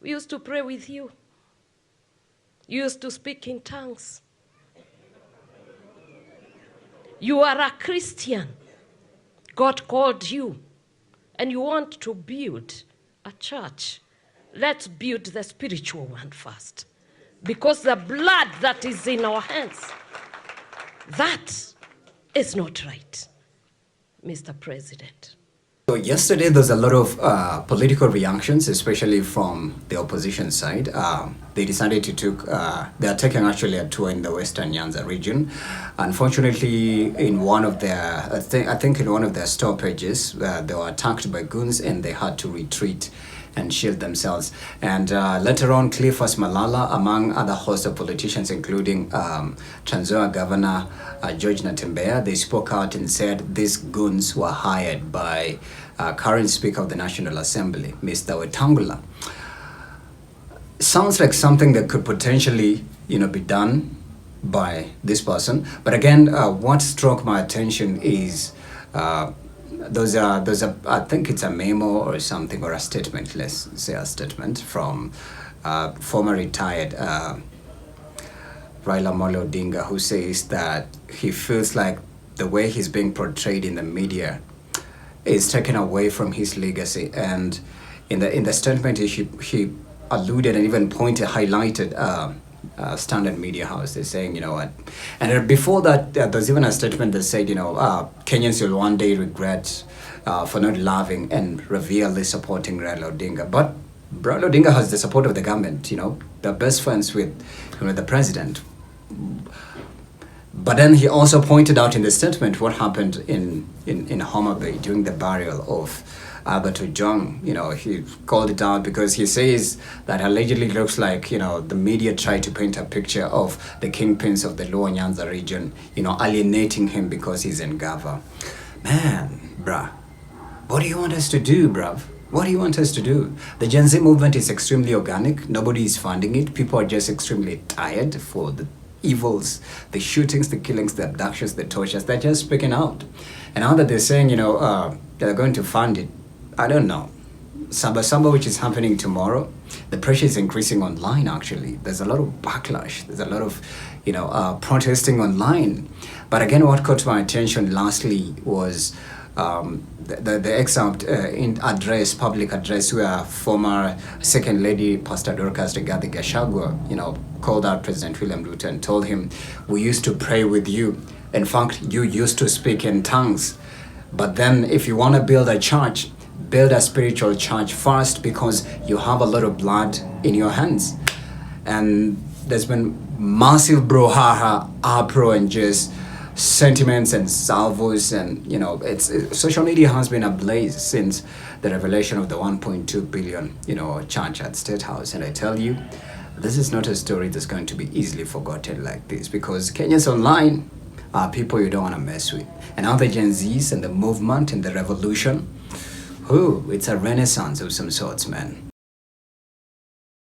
We used to pray with you. You used to speak in tongues. You are a Christian. God called you, and you want to build a church. Let's build the spiritual one first. Because the blood that is in our hands, that is not right, Mr. President. So yesterday there's a lot of political reactions, especially from the opposition side. They decided to they are taking actually a tour in the Western Nyanza region. Unfortunately, in one of their, I think in one of their stoppages, they were attacked by goons and they had to retreat and shield themselves. And later on, Cleophas Malala, among other host of politicians, including Trans Nzoia Governor George Natembeya, they spoke out and said these goons were hired by current Speaker of the National Assembly, Mr. Wetangula. Sounds like something that could potentially, be done by this person. But again, what struck my attention is those are I think it's a memo or something, or a statement, let's say a statement from former retired Raila Amolo Odinga, who says that he feels like the way he's being portrayed in the media is taken away from his legacy. And in the statement he alluded and even highlighted Standard Media House. They're saying, you know what, and before that there's even a statement that said, Kenyans will one day regret for not loving and revealingly supporting Raila Odinga. But Raila Odinga has the support of the government. They're best friends with the president. But then he also pointed out in the statement what happened in Homa Bay during the burial of Albert Ojwang. He called it out because he says that allegedly looks like, the media tried to paint a picture of the kingpins of the Lower Nyanza region, alienating him because he's in Gava. Man, bruh, what do you want us to do, bruv? What do you want us to do? The Gen Z movement is extremely organic. Nobody is funding it. People are just extremely tired for the evils, the shootings, the killings, the abductions, the tortures. They're just speaking out. And now that they're saying, they're going to fund it, I don't know. Samba, which is happening tomorrow, the pressure is increasing online, actually. There's a lot of backlash. There's a lot of, protesting online. But again, what caught my attention lastly was the excerpt in public address, where former Second Lady Pastor Dorcas Rigathi called out President William Ruto and told him, we used to pray with you. In fact, you used to speak in tongues. But then if you want to build a church, build a spiritual church first, because you have a lot of blood in your hands. And there's been massive brouhaha, uproar, and just sentiments and salvos, and social media has been ablaze since the revelation of the 1.2 billion church at State House. And I tell you, this is not a story that's going to be easily forgotten like this, because Kenyans online are people you don't want to mess with. And now the Gen Zs and the movement and the revolution, it's a renaissance of some sorts, man.